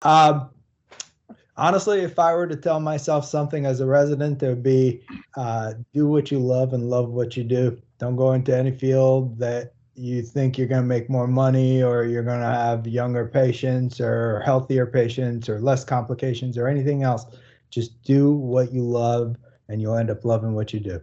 Um, Honestly, if I were to tell myself something as a resident, it would be do what you love and love what you do. Don't go into any field that you think you're going to make more money or you're going to have younger patients or healthier patients or less complications or anything else. Just do what you love and you'll end up loving what you do.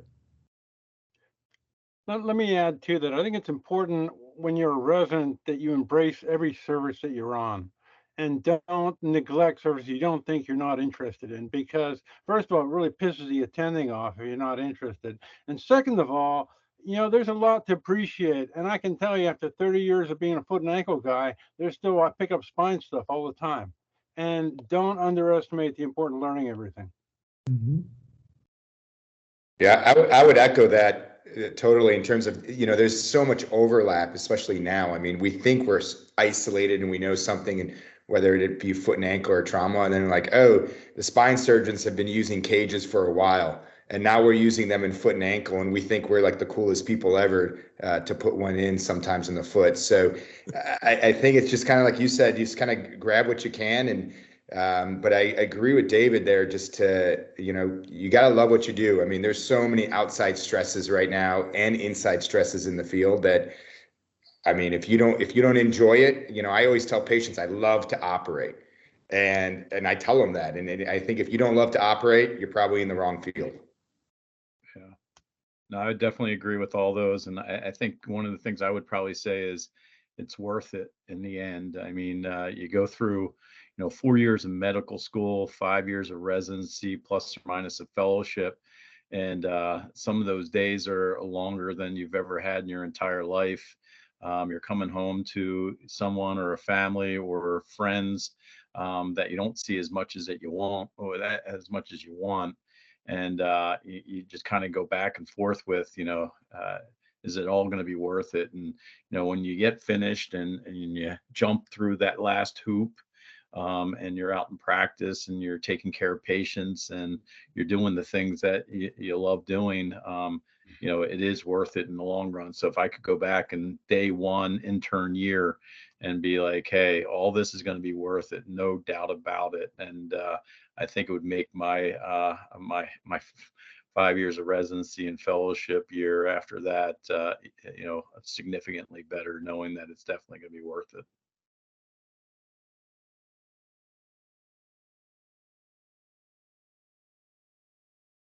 Let me add to that. I think it's important when you're a resident that you embrace every service that you're on and don't neglect services you don't think you're not interested in, because first of all, it really pisses the attending off if you're not interested. And second of all, there's a lot to appreciate. And I can tell you after 30 years of being a foot and ankle guy, there's still, I pick up spine stuff all the time. And don't underestimate the important learning everything. Mhm. Yeah, I would echo that totally in terms of, there's so much overlap, especially now. I mean, we think we're isolated and we know something, and whether it be foot and ankle or trauma, and then like, oh, the spine surgeons have been using cages for a while, and now we're using them in foot and ankle, and we think we're like the coolest people ever to put one in sometimes in the foot. So I think it's just kind of like you said, you just kind of grab what you can. And but I agree with David there, just to, you got to love what you do. I mean, there's so many outside stresses right now and inside stresses in the field that, I mean, if you don't enjoy it, I always tell patients I love to operate. And I tell them that. And I think if you don't love to operate, you're probably in the wrong field. Yeah. No, I would definitely agree with all those. And I think one of the things I would probably say is it's worth it in the end. I mean, you go through, 4 years of medical school, 5 years of residency, plus or minus a fellowship. And some of those days are longer than you've ever had in your entire life. You're coming home to someone or a family or friends that you don't see as much as that you want, or that as much as you want. And you just kind of go back and forth with, is it all going to be worth it? And when you get finished and you jump through that last hoop, and you're out in practice and you're taking care of patients and you're doing the things that you love doing, it is worth it in the long run. So if I could go back and day one intern year and be like, hey, all this is going to be worth it, no doubt about it. And I think it would make my 5 years of residency and fellowship year after that, significantly better, knowing that it's definitely going to be worth it.